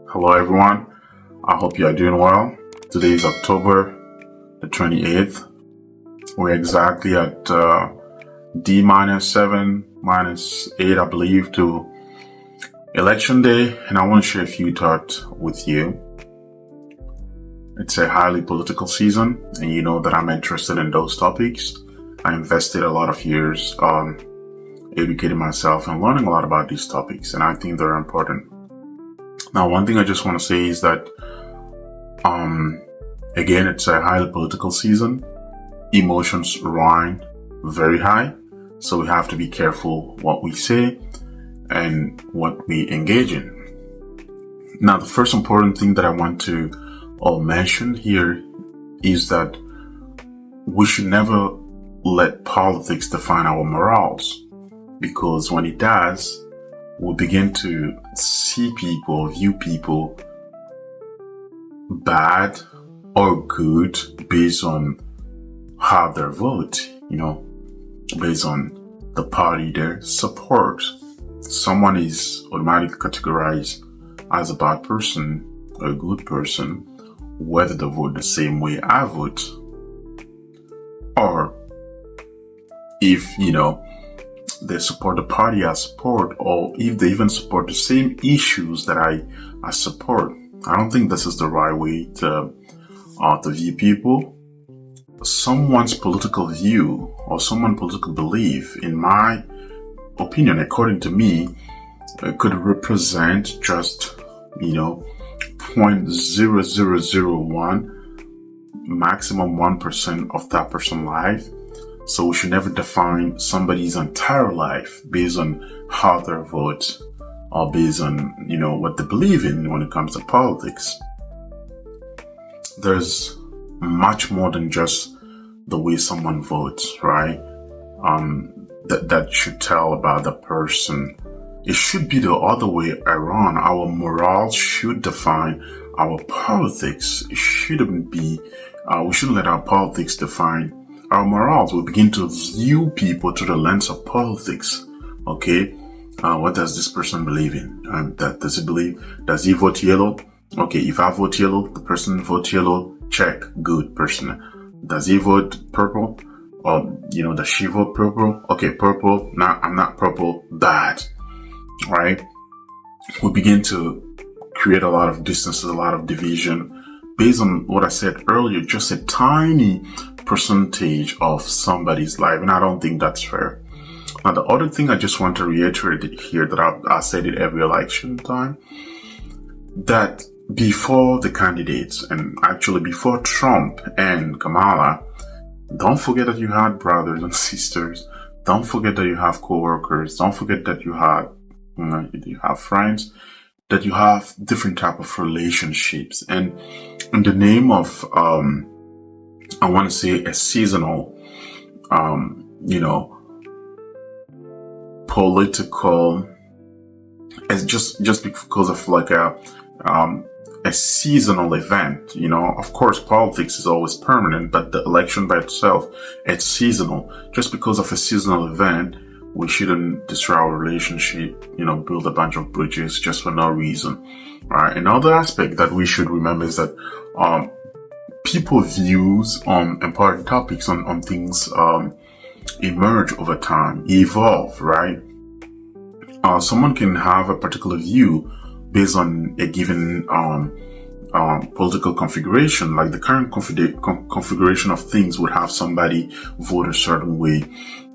Hello everyone, I hope you are doing well. Today is October the 28th. We're exactly at D-7, -8 I believe to Election Day, and I want to share a few thoughts with you. It's a highly political season, and you know that I'm interested in those topics. I invested a lot of years educating myself and learning a lot about these topics, and I think they're important. Now, one thing I just want to say is that, again, it's a highly political season. Emotions run very high, so we have to be careful what we say and what we engage in. Now, the first important thing that I want to mention here is that we should never let politics define our morals, because when it does, we begin to see people, view people bad or good based on how they vote, based on the party they support. Someone is automatically categorized as a bad person or a good person, whether they vote the same way I vote, or if, they support the party I support, or if they even support the same issues that I support. I don't think this is the right way to view people. Someone's political view or someone's political belief, in my opinion, according to me, could represent just, 0.0001, maximum 1% of that person's life. So we should never define somebody's entire life based on how they vote or based on, what they believe in when it comes to politics. There's much more than just the way someone votes, right? That should tell about the person. It should be the other way around. Our morals should define our politics. It shouldn't be, we shouldn't let our politics define our morals. We begin to view people through the lens of politics. Okay, what does this person believe in? Does he believe? Does he vote yellow? Okay, if I vote yellow, the person votes yellow. Check, good person. Does he vote purple? Or does she vote purple? Okay, purple. Nah, I'm not purple. Bad. Right? We begin to create a lot of distances, a lot of division, based on what I said earlier. Just a tiny percentage of somebody's life, and I don't think that's fair. Now, the other thing I just want to reiterate here, that I said it every election time, that before the candidates, and actually before Trump and Kamala, don't forget that you had brothers and sisters. Don't forget that you have co-workers. Don't forget that you have friends, that you have different type of relationships. And in the name of I want to say a seasonal, political, it's just because of like a seasonal event. Of course, politics is always permanent, but the election by itself, it's seasonal. Just because of a seasonal event, we shouldn't destroy our relationship, build a bunch of bridges just for no reason. All right. Another aspect that we should remember is that people's views on important topics, on things, emerge over time, evolve, right? Someone can have a particular view based on a given political configuration. Like the current configuration of things would have somebody vote a certain way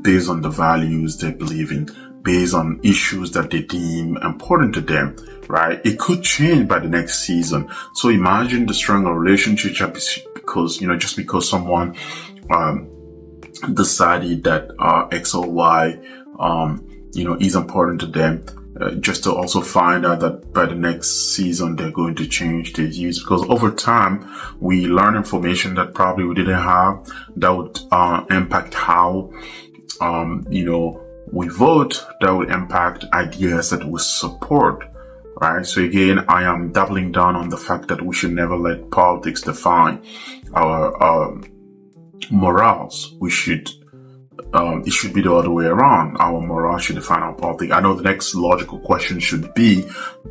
based on the values they believe in, based on issues that they deem important to them, right? It could change by the next season. So imagine the stronger relationship because, just because someone decided that X or Y, is important to them, just to also find out that by the next season they're going to change their views, because over time we learn information that probably we didn't have that would impact how we vote, that would impact ideas that we support, right? So again, I am doubling down on the fact that we should never let politics define our morals. We should it should be the other way around. Our morale should define our politics. I know the next logical question should be,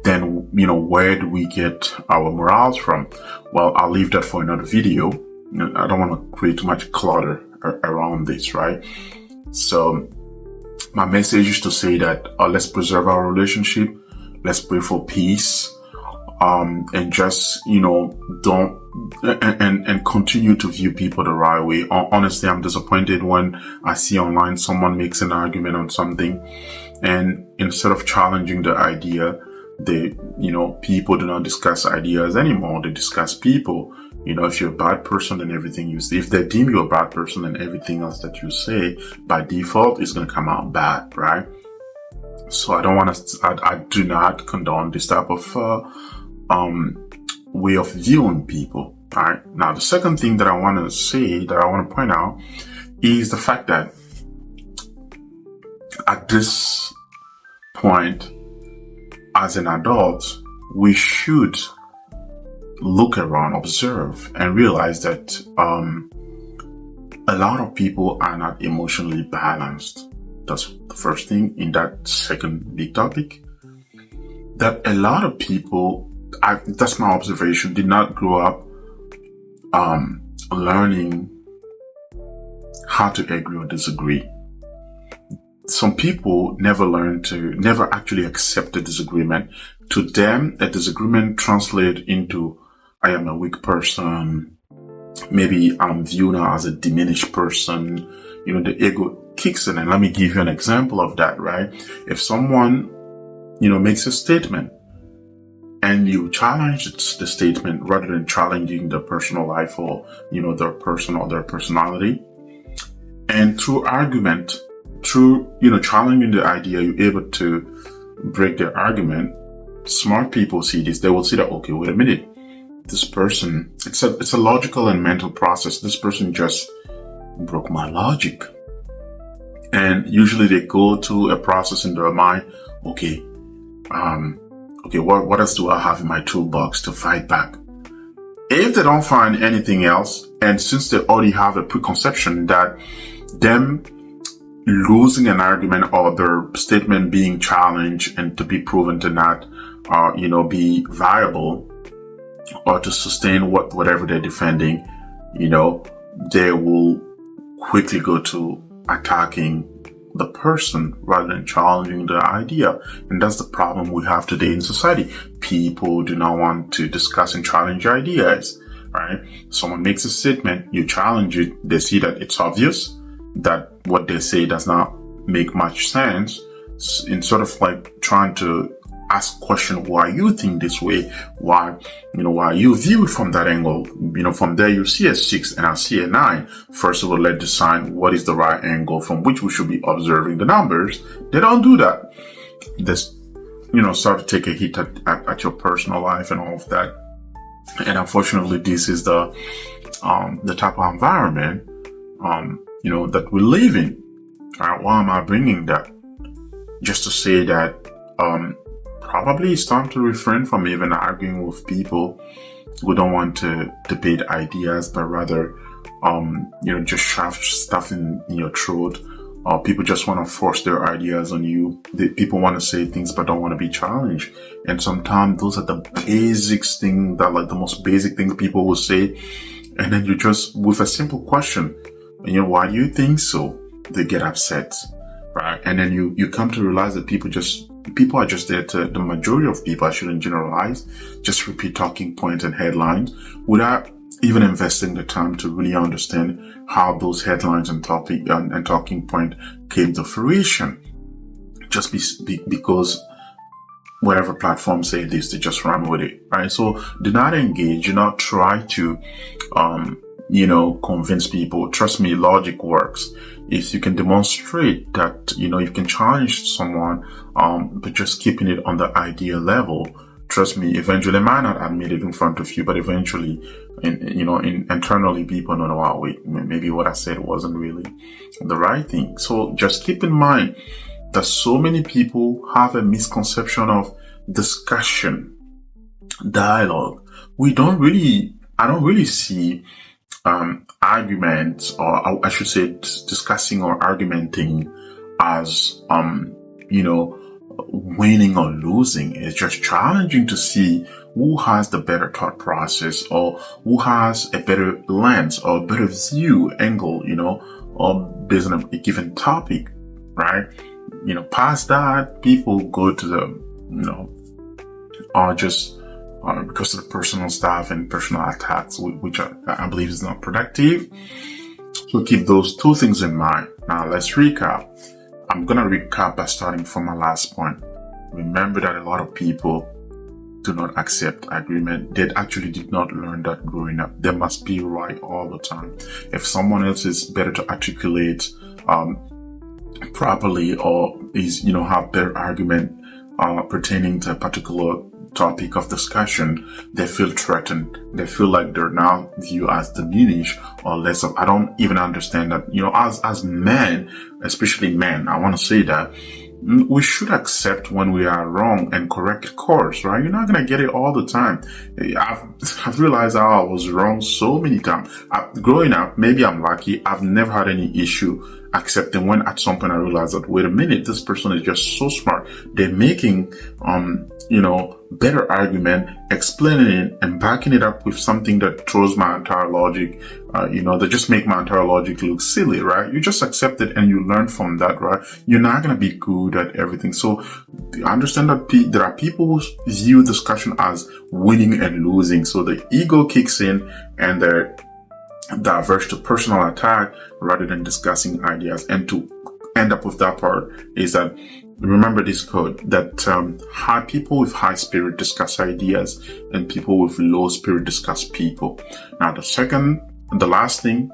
then, where do we get our morals from? Well, I'll leave that for another video. I don't want to create too much clutter around this, right? So my message is to say that let's preserve our relationship. Let's pray for peace. And just, don't, and continue to view people the right way. Honestly, I'm disappointed when I see online someone makes an argument on something, and instead of challenging the idea, people do not discuss ideas anymore. They discuss people. If you're a bad person, then everything you say, if they deem you a bad person, then everything else that you say by default is going to come out bad, right? So I do not condone this type of, way of viewing people. All right. Now, the second thing that I want to point out is the fact that at this point, as an adult, we should look around, observe, and realize that a lot of people are not emotionally balanced. That's the first thing in that second big topic. That a lot of people, that's my observation, did not grow up learning how to agree or disagree. Some people never actually accept a disagreement. To them, a disagreement translates into, I am a weak person. Maybe I'm viewed now as a diminished person. The ego kicks in. And let me give you an example of that, right? If someone, makes a statement, and you challenge the statement rather than challenging their personal life or, their person or their personality. And through argument, challenging the idea, you're able to break their argument. Smart people see this. They will see that, okay, wait a minute. This person, it's a logical and mental process. This person just broke my logic. And usually they go to a process in their mind. Okay, what else do I have in my toolbox to fight back? If they don't find anything else, and since they already have a preconception that them losing an argument or their statement being challenged and to be proven to not, be viable or to sustain whatever they're defending, they will quickly go to attacking the person rather than challenging the idea. And that's the problem we have today in society. People do not want to discuss and challenge ideas, right? Someone makes a statement, you challenge it, they see that it's obvious that what they say does not make much sense. In sort of like trying to ask question why you think this way, why you view it from that angle. From there you see a 6 and I see a 9. First of all, let's decide what is the right angle from which we should be observing the numbers. They don't do that. They start to take a hit at your personal life and all of that. And unfortunately, this is the type of environment that we live in. All right, why am I bringing that? Just to say that probably it's time to refrain from even arguing with people who don't want to debate ideas, but rather, just shove stuff in your throat. People just want to force their ideas on you. People want to say things but don't want to be challenged. And sometimes those are the basics thing that, like, the most basic things people will say. And then you just, with a simple question, why do you think so? They get upset, right? And then you come to realize that people are just there to, the majority of people, I shouldn't generalize, just repeat talking points and headlines without even investing the time to really understand how those headlines and talking point came to fruition. Just because whatever platform say this, they just run with it, right? So do not engage, do not try to, convince people. Trust me, logic works. If you can demonstrate that, you can challenge someone, but just keeping it on the idea level, trust me, eventually, I might not admit it in front of you, but eventually, internally, people know, oh, wait, maybe what I said wasn't really the right thing. So just keep in mind that so many people have a misconception of discussion, dialogue. I don't really see arguments, or I should say discussing or argumenting as, winning or losing. It's just challenging to see who has the better thought process, or who has a better lens or a better view angle, or based on a given topic, right? Past that, people go to the, or just because of the personal stuff and personal attacks, which I believe is not productive. So keep those two things in mind. Now let's recap. I'm going to recap by starting from my last point. Remember that a lot of people do not accept agreement. They actually did not learn that growing up. They must be right all the time. If someone else is better to articulate properly, or is, have better argument pertaining to a particular topic of discussion, they feel threatened. They feel like they're now viewed as diminished or less of. I don't even understand that. As men, especially men, I want to say that we should accept when we are wrong and correct course, right? You're not gonna get it all the time. I've realized how I was wrong so many times. Growing up, maybe I'm lucky. I've never had any issue accepting when at some point I realized that, wait a minute, this person is just so smart. They're making, better argument, explaining it and backing it up with something that throws my entire logic, they just make my entire logic look silly, right? You just accept it and you learn from that, right? You're not going to be good at everything. So I understand that there are people who view discussion as winning and losing. So the ego kicks in and they're diverse to personal attack rather than discussing ideas. And to end up with that part is that, remember this quote, that high people with high spirit discuss ideas and people with low spirit discuss people. Now the last thing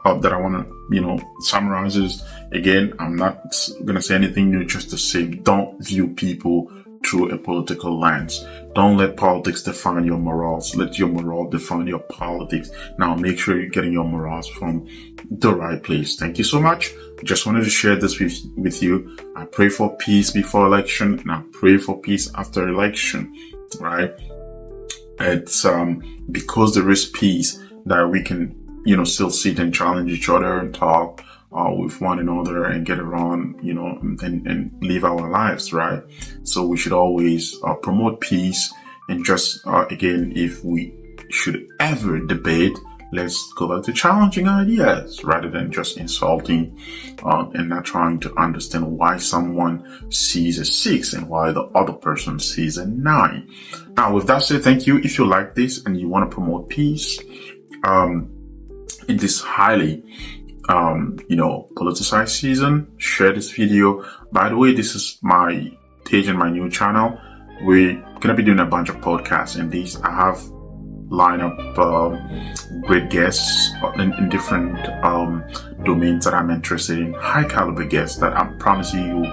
that I want to summarize is, again, I'm not gonna say anything new, just to say, don't view people through a political lens. Don't let politics define your morals. Let your moral define your politics. Now make sure you're getting your morals from the right place. Thank you so much. Just wanted to share this with you. I pray for peace before election, and I pray for peace after election, right? It's because there is peace that we can, still sit and challenge each other and talk with one another and get around, and live our lives, right? So we should always promote peace. And just, again, if we should ever debate, let's go back to challenging ideas rather than just insulting and not trying to understand why someone sees a 6 and why the other person sees a 9. Now, with that said, thank you. If you like this and you want to promote peace in this highly politicized season, share this video. By the way, this is my page and my new channel. We're going to be doing a bunch of podcasts, and these I have line up great guests in different domains that I'm interested in, high caliber guests that I promise you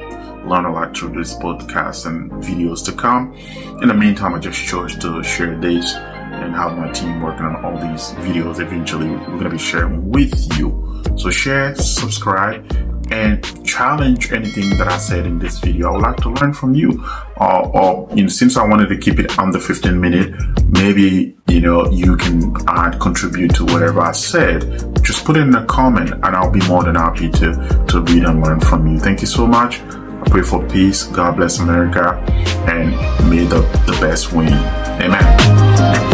learn a lot through this podcast and videos to come. In the meantime, I just chose to share this and have my team working on all these videos. Eventually we're going to be sharing with you. So share, subscribe, and challenge anything that I said in this video. I would like to learn from you. Since I wanted to keep it under 15 minutes, maybe, you can contribute to whatever I said. Just put it in a comment and I'll be more than happy to read and learn from you. Thank you so much. I pray for peace. God bless America, and may the best win. Amen.